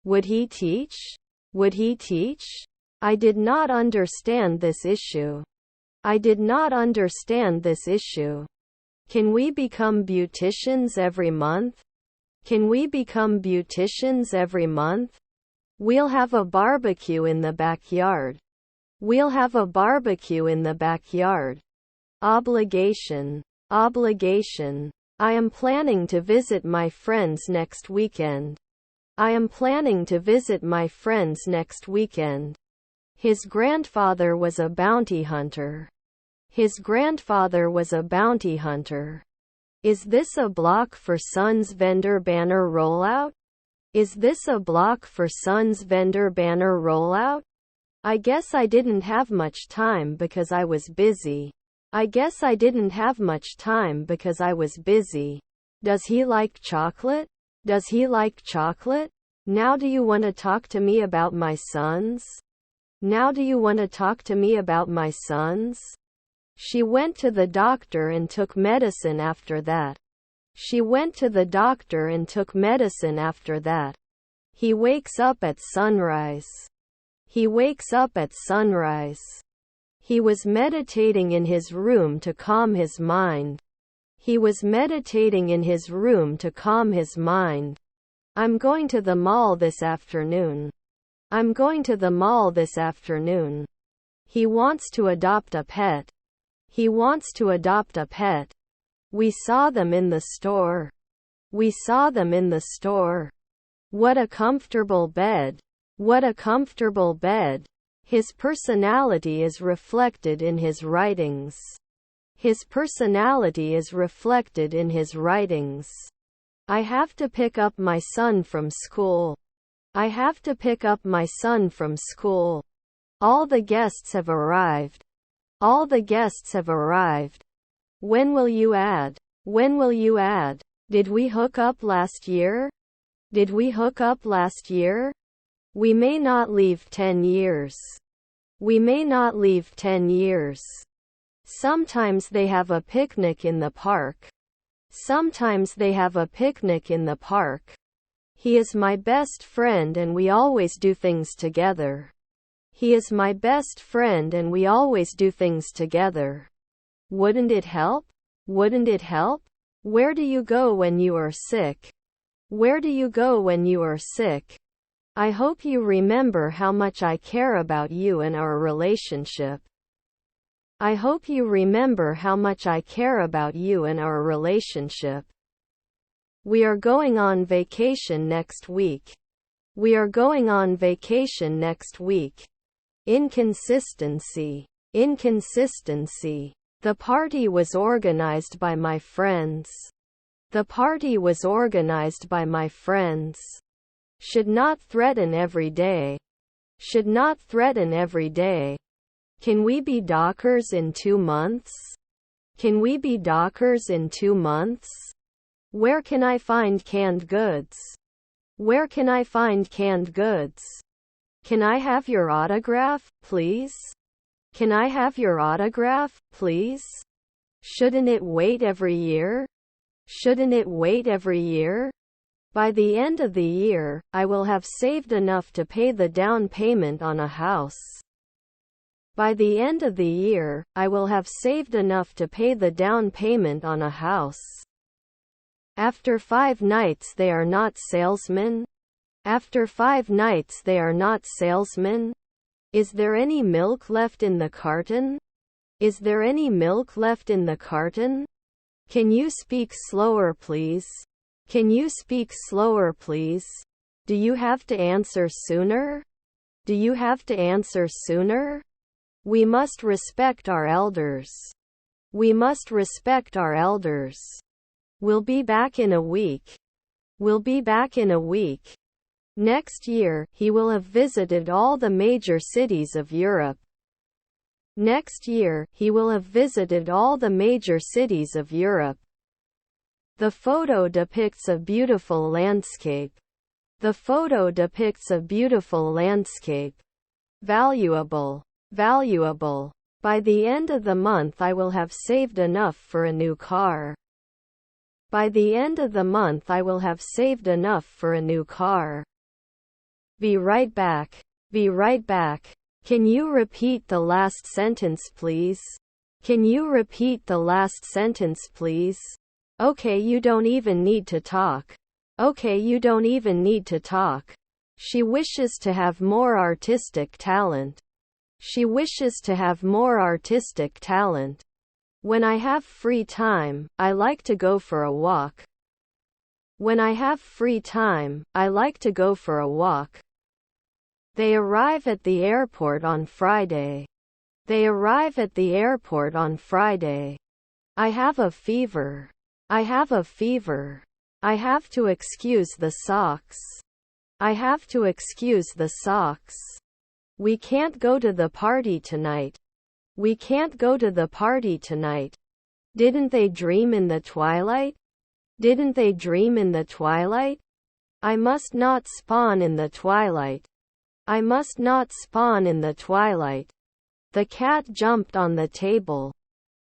Would he teach? Would he teach? I did not understand this issue. I did not understand this issue. Can we become beauticians every month? Can we become beauticians every month? We'll have a barbecue in the backyard. We'll have a barbecue in the backyard. Obligation. Obligation. I am planning to visit my friends next weekend. I am planning to visit my friends next weekend. His grandfather was a bounty hunter. His grandfather was a bounty hunter. Is this a block for Sun's vendor banner rollout? Is this a block for Sun's vendor banner rollout? I guess I didn't have much time because I was busy. I guess I didn't have much time because I was busy. Does he like chocolate? Does he like chocolate? Now do you want to talk to me about my sons? Now do you want to talk to me about my sons? She went to the doctor and took medicine after that. She went to the doctor and took medicine after that. He wakes up at sunrise. He wakes up at sunrise. He was meditating in his room to calm his mind. He was meditating in his room to calm his mind. I'm going to the mall this afternoon. I'm going to the mall this afternoon. He wants to adopt a pet. He wants to adopt a pet. We saw them in the store. We saw them in the store. What a comfortable bed. What a comfortable bed. His personality is reflected in his writings. His personality is reflected in his writings. I have to pick up my son from school. I have to pick up my son from school. All the guests have arrived. All the guests have arrived. When will you add? When will you add? Did we hook up last year? Did we hook up last year? We may not leave 10 years. We may not leave 10 years. Sometimes they have a picnic in the park. Sometimes they have a picnic in the park. He is my best friend and we always do things together. He is my best friend and we always do things together. Wouldn't it help? Wouldn't it help? Where do you go when you are sick? Where do you go when you are sick? I hope you remember how much I care about you and our relationship. I hope you remember how much I care about you and our relationship. We are going on vacation next week. We are going on vacation next week. Inconsistency. Inconsistency. The party was organized by my friends. The party was organized by my friends. Should not threaten every day. Should not threaten every day. Can we be dockers in 2 months? Can we be dockers in 2 months? Where can I find canned goods? Where can I find canned goods? Can I have your autograph, please? Can I have your autograph, please? Shouldn't it wait every year? Shouldn't it wait every year? By the end of the year, I will have saved enough to pay the down payment on a house. By the end of the year, I will have saved enough to pay the down payment on a house. After 5 nights they are not salesmen. After 5 nights they are not salesmen. Is there any milk left in the carton? Is there any milk left in the carton? Can you speak slower please? Can you speak slower please? Do you have to answer sooner? Do you have to answer sooner? We must respect our elders. We must respect our elders. We'll be back in a week. We'll be back in a week. Next year, he will have visited all the major cities of Europe. Next year, he will have visited all the major cities of Europe. The photo depicts a beautiful landscape. The photo depicts a beautiful landscape. Valuable. Valuable. By the end of the month I will have saved enough for a new car. By the end of the month I will have saved enough for a new car. Be right back. Be right back. Can you repeat the last sentence, please? Can you repeat the last sentence, please? Okay, you don't even need to talk. Okay, you don't even need to talk. She wishes to have more artistic talent. She wishes to have more artistic talent. When I have free time, I like to go for a walk. When I have free time, I like to go for a walk. They arrive at the airport on Friday. They arrive at the airport on Friday. I have a fever. I have a fever. I have to excuse the socks. I have to excuse the socks. We can't go to the party tonight. We can't go to the party tonight. Didn't they dream in the twilight? Didn't they dream in the twilight? I must not spawn in the twilight. I must not spawn in the twilight. The cat jumped on the table.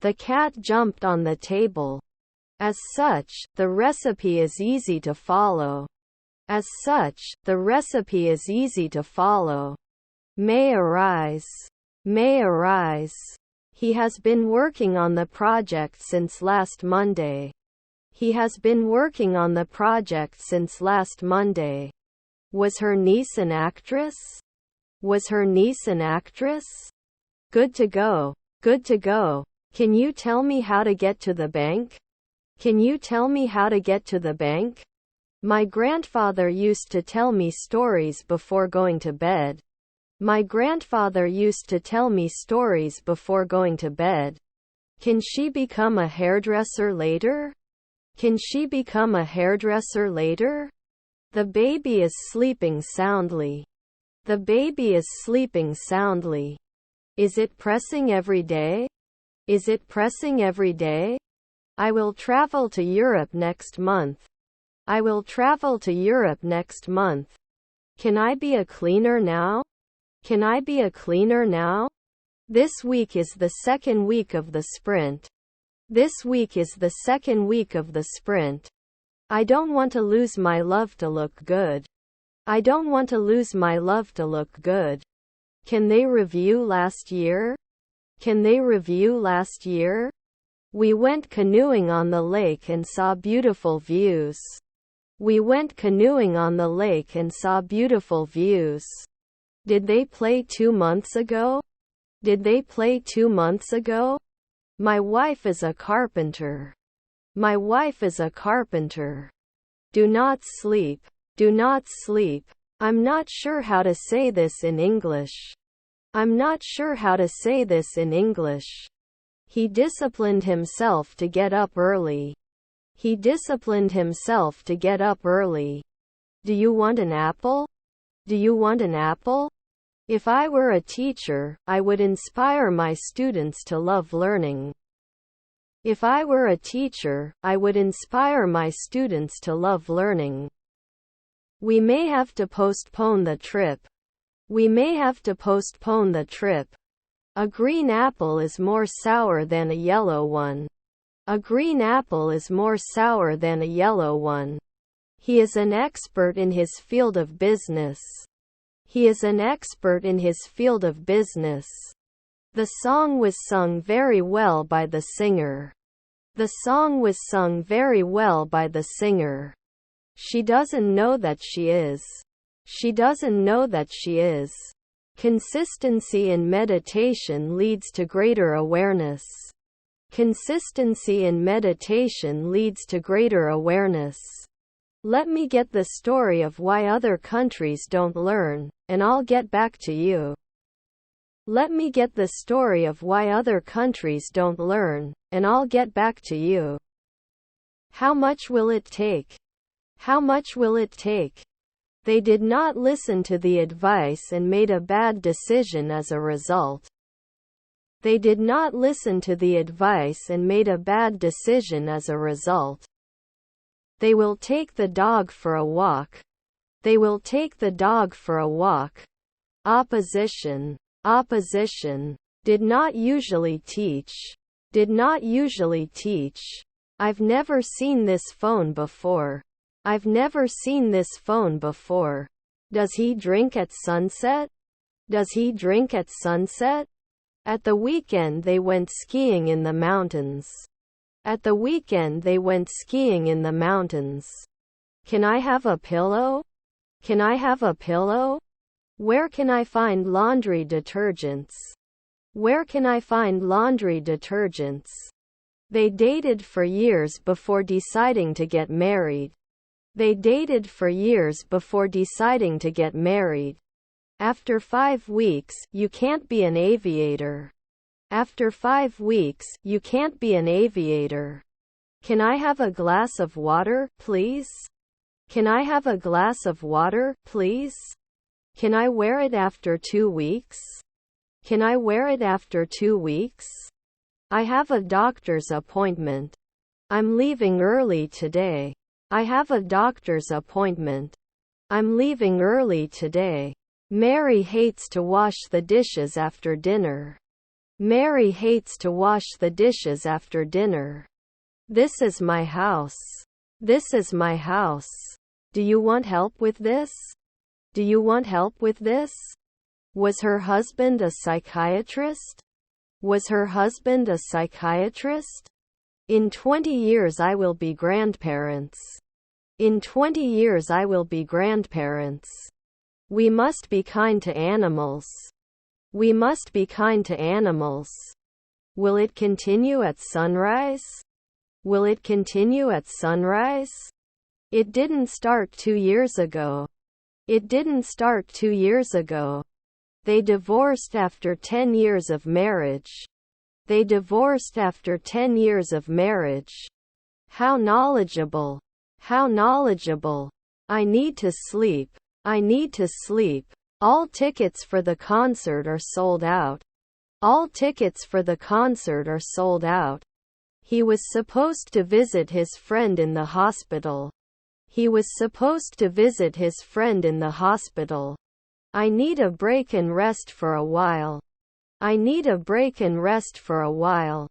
The cat jumped on the table. As such, the recipe is easy to follow. As such, the recipe is easy to follow. May arise. May arise. He has been working on the project since last Monday. He has been working on the project since last Monday. Was her niece an actress? Was her niece an actress? Good to go. Good to go. Can you tell me how to get to the bank? Can you tell me how to get to the bank? My grandfather used to tell me stories before going to bed. My grandfather used to tell me stories before going to bed. Can she become a hairdresser later? Can she become a hairdresser later? The baby is sleeping soundly. The baby is sleeping soundly. Is it pressing every day? Is it pressing every day? I will travel to Europe next month. I will travel to Europe next month. Can I be a cleaner now? Can I be a cleaner now? This week is the second week of the sprint. This week is the second week of the sprint. I don't want to lose my love to look good. I don't want to lose my love to look good. Can they review last year? Can they review last year? We went canoeing on the lake and saw beautiful views. We went canoeing on the lake and saw beautiful views. Did they play 2 months ago? Did they play 2 months ago? My wife is a carpenter. My wife is a carpenter. Do not sleep. Do not sleep. I'm not sure how to say this in English. I'm not sure how to say this in English. He disciplined himself to get up early. He disciplined himself to get up early. Do you want an apple? Do you want an apple? If I were a teacher, I would inspire my students to love learning. If I were a teacher, I would inspire my students to love learning. We may have to postpone the trip. We may have to postpone the trip. A green apple is more sour than a yellow one. A green apple is more sour than a yellow one. He is an expert in his field of business. He is an expert in his field of business. The song was sung very well by the singer. The song was sung very well by the singer. She doesn't know that she is. She doesn't know that she is. Consistency in meditation leads to greater awareness. Consistency in meditation leads to greater awareness. Let me get the story of why other countries don't learn, and I'll get back to you. Let me get the story of why other countries don't learn, and I'll get back to you. How much will it take? How much will it take? They did not listen to the advice and made a bad decision as a result. They did not listen to the advice and made a bad decision as a result. They will take the dog for a walk. They will take the dog for a walk. Opposition. Opposition. Did not usually teach. Did not usually teach. I've never seen this phone before. I've never seen this phone before. Does he drink at sunset? Does he drink at sunset? At the weekend they went skiing in the mountains. At the weekend they went skiing in the mountains. Can I have a pillow? Can I have a pillow? Where can I find laundry detergents? Where can I find laundry detergents? They dated for years before deciding to get married. They dated for years before deciding to get married. After 5 weeks, you can't be an aviator. After 5 weeks, you can't be an aviator. Can I have a glass of water, please? Can I have a glass of water, please? Can I wear it after 2 weeks? Can I wear it after 2 weeks? I have a doctor's appointment. I'm leaving early today. I have a doctor's appointment. I'm leaving early today. Mary hates to wash the dishes after dinner. Mary hates to wash the dishes after dinner. This is my house. This is my house. Do you want help with this? Do you want help with this? Was her husband a psychiatrist? Was her husband a psychiatrist? In 20 years I will be grandparents. In 20 years I will be grandparents. We must be kind to animals. We must be kind to animals. Will it continue at sunrise? Will it continue at sunrise? It didn't start 2 years ago. It didn't start 2 years ago. They divorced after 10 years of marriage. They divorced after 10 years of marriage. How knowledgeable. How knowledgeable. I need to sleep. I need to sleep. All tickets for the concert are sold out. All tickets for the concert are sold out. He was supposed to visit his friend in the hospital. He was supposed to visit his friend in the hospital. I need a break and rest for a while. I need a break and rest for a while.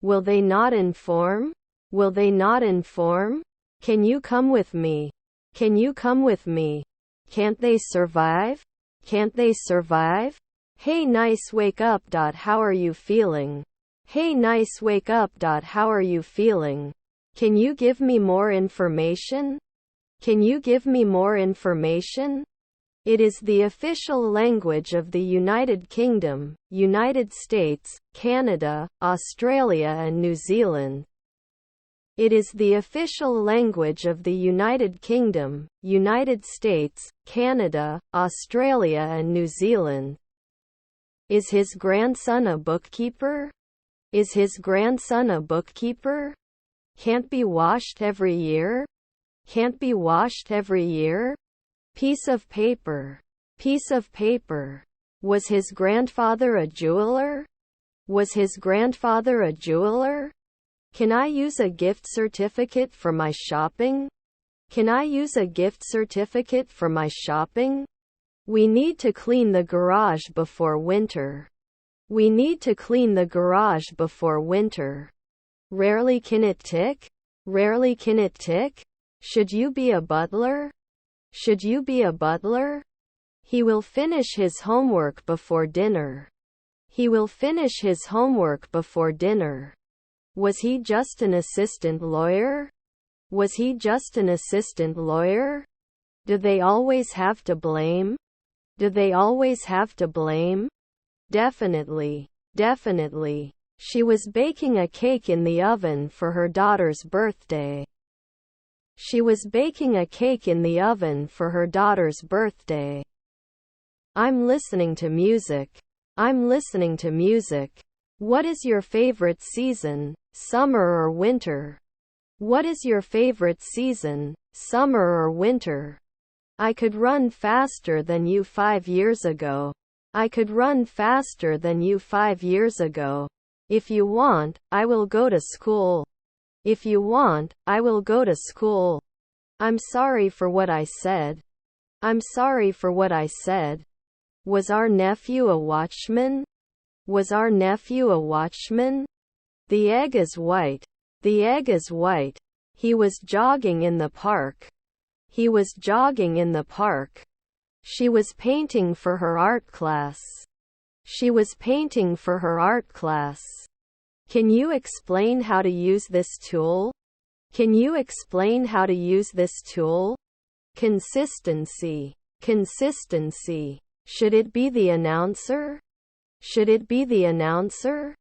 Will they not inform? Will they not inform? Can you come with me? Can you come with me? Can't they survive? Can't they survive? Hey nice wake up. How are you feeling? Hey nice wake up. How are you feeling? Can you give me more information? Can you give me more information? It is the official language of the United Kingdom, United States, Canada, Australia and New Zealand. It is the official language of the United Kingdom, United States, Canada, Australia and New Zealand. Is his grandson a bookkeeper? Is his grandson a bookkeeper? Can't be washed every year? Can't be washed every year? Piece of paper. Piece of paper. Was his grandfather a jeweler? Was his grandfather a jeweler? Can I use a gift certificate for my shopping? Can I use a gift certificate for my shopping? We need to clean the garage before winter. We need to clean the garage before winter. Rarely can it tick? Rarely can it tick? Should you be a butler? Should you be a butler? He will finish his homework before dinner. He will finish his homework before dinner. Was he just an assistant lawyer? Was he just an assistant lawyer? Do they always have to blame? Do they always have to blame? Definitely. Definitely. She was baking a cake in the oven for her daughter's birthday. She was baking a cake in the oven for her daughter's birthday. I'm listening to music. I'm listening to music. What is your favorite season, summer or winter? What is your favorite season, summer or winter? I could run faster than you 5 years ago. I could run faster than you 5 years ago. If you want, I will go to school. If you want, I will go to school. I'm sorry for what I said. I'm sorry for what I said. Was our nephew a watchman? Was our nephew a watchman? The egg is white. The egg is white. He was jogging in the park. He was jogging in the park. She was painting for her art class. She was painting for her art class. Can you explain how to use this tool? Can you explain how to use this tool? Consistency. Consistency. Should it be the announcer? Should it be the announcer?